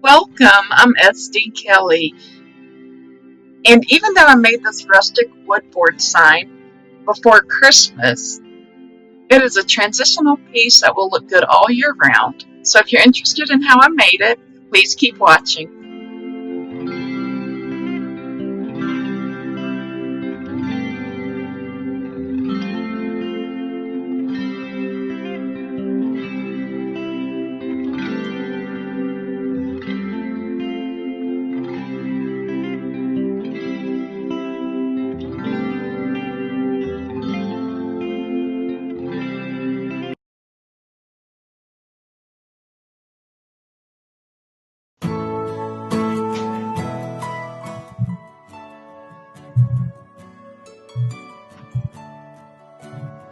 Welcome, I'm SD Kelly, and even though I made this rustic wood board sign before Christmas, it is a transitional piece that will look good all year round. So if you're interested in how I made it, please keep watching.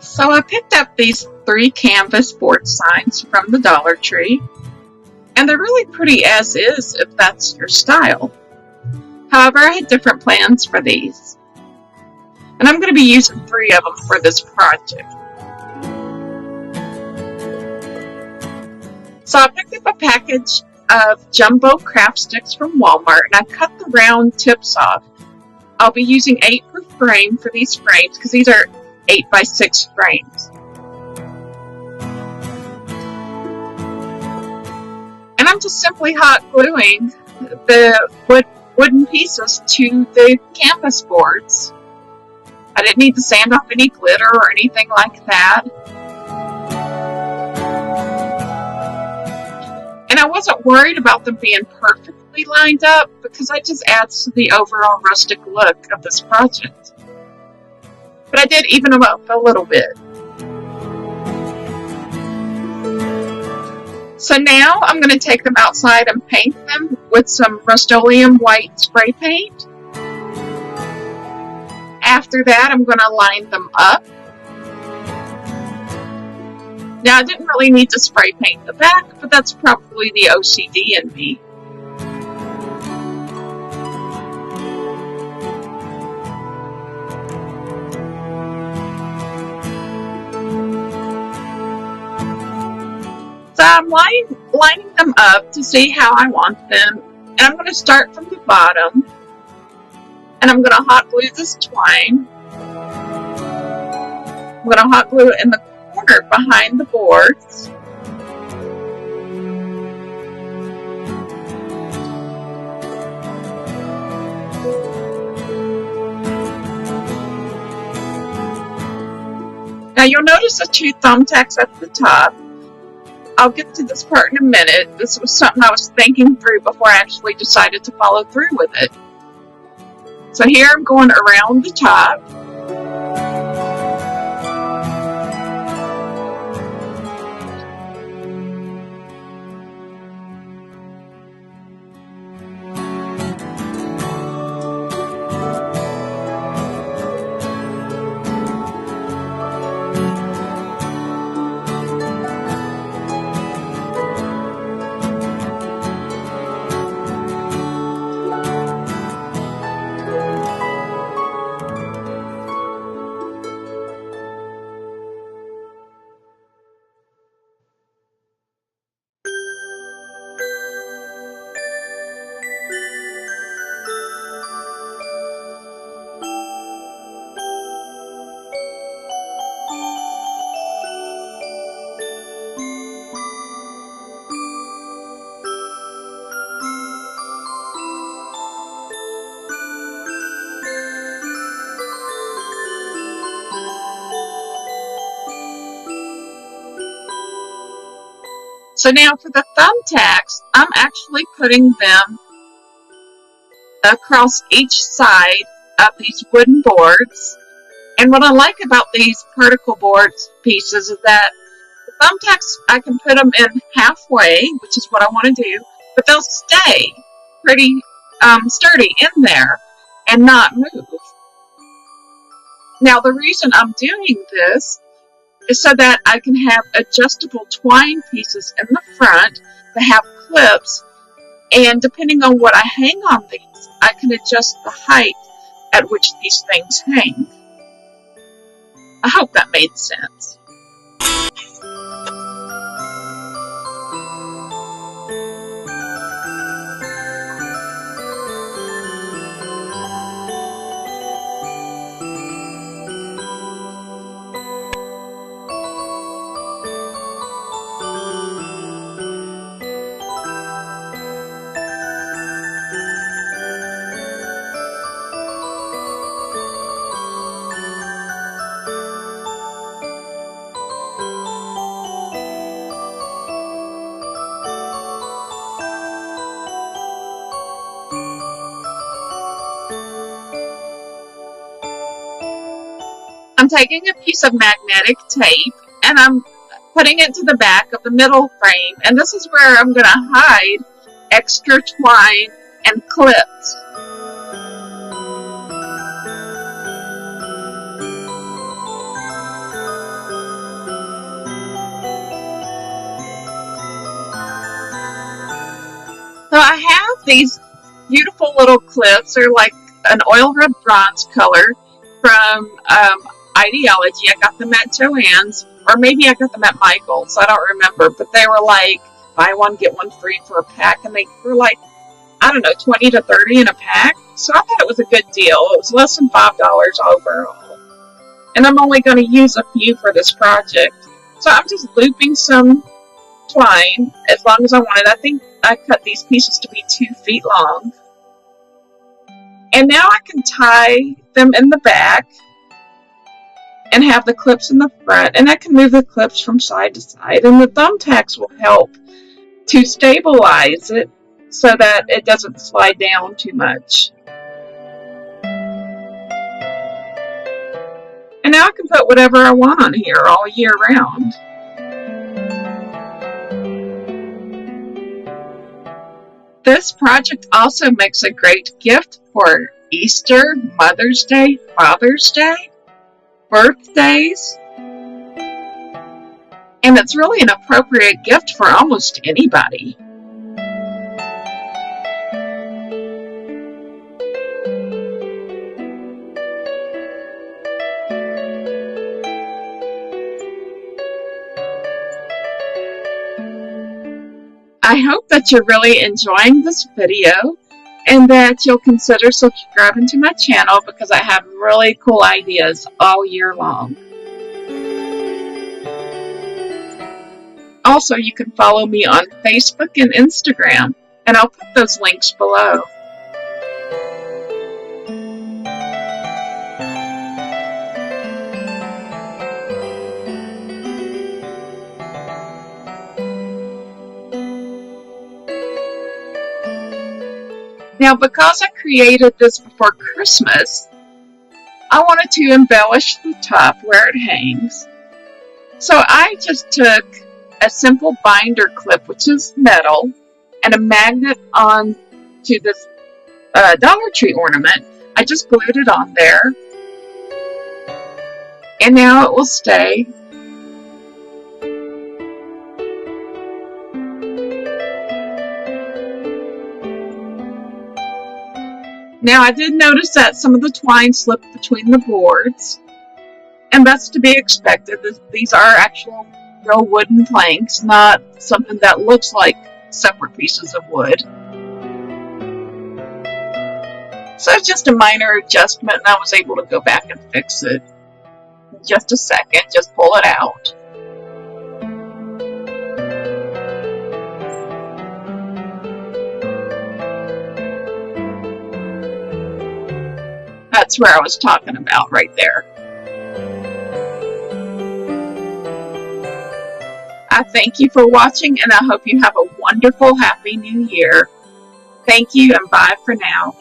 So I picked up these 3 canvas board signs from the Dollar Tree, and they're really pretty as is if that's your style. However, I had different plans for these, and I'm going to be using 3 of them for this project. So I picked up a package of jumbo craft sticks from Walmart, and I cut the round tips off. I'll be using 8 per frame for these frames because these are 8x6 frames. And I'm just simply hot gluing the wooden pieces to the canvas boards. I didn't need to sand off any glitter or anything like that. And I wasn't worried about them being perfectly lined up because that just adds to the overall rustic look of this project. But I did even them up a little bit. So now I'm going to take them outside and paint them with some Rust-Oleum white spray paint. After that, I'm going to line them up. Now, I didn't really need to spray paint the back, but that's probably the OCD in me. So I'm lining them up to see how I want them, and I'm going to start from the bottom, and I'm going to hot glue this twine. I'm going to hot glue it in the corner behind the boards. Now you'll notice the 2 thumbtacks at the top. I'll get to this part in a minute. This was something I was thinking through before I actually decided to follow through with it. So here I'm going around the top. So now for the thumbtacks, I'm actually putting them across each side of these wooden boards. And what I like about these particle boards pieces is that the thumbtacks, I can put them in halfway, which is what I want to do, but they'll stay pretty sturdy in there and not move. Now the reason I'm doing this is so that I can have adjustable twine pieces in the front that have clips, and depending on what I hang on these, I can adjust the height at which these things hang. I hope that made sense. I'm taking a piece of magnetic tape and I'm putting it to the back of the middle frame, and this is where I'm going to hide extra twine and clips. So I have these beautiful little clips. They're like an oil rubbed bronze color from Idealogy. I got them at Joann's, or maybe I got them at Michael's. I don't remember, but they were like buy one get one free for a pack, and they were like, I don't know, 20 to 30 in a pack. So I thought it was a good deal. It was less than $5 overall, and I'm only going to use a few for this project. So I'm just looping some twine as long as I wanted. I think I cut these pieces to be 2 feet long. And now I can tie them in the back and have the clips in the front, and I can move the clips from side to side, and the thumbtacks will help to stabilize it so that it doesn't slide down too much. And now I can put whatever I want on here all year round. This project also makes a great gift for Easter, Mother's Day, Father's Day, birthdays, and it's really an appropriate gift for almost anybody. I hope that you're really enjoying this video and that you'll consider subscribing to my channel because I have really cool ideas all year long. Also, you can follow me on Facebook and Instagram, and I'll put those links below. Now, because I created this before Christmas, I wanted to embellish the top where it hangs. So I just took a simple binder clip, which is metal, and a magnet on to this Dollar Tree ornament. I just glued it on there, and now it will stay. Now, I did notice that some of the twine slipped between the boards, and that's to be expected. These are actual real wooden planks, not something that looks like separate pieces of wood. So it's just a minor adjustment, and I was able to go back and fix it. In just a second, just pull it out. That's where I was talking about right there. I thank you for watching, and I hope you have a wonderful, happy new year. Thank you, and bye for now.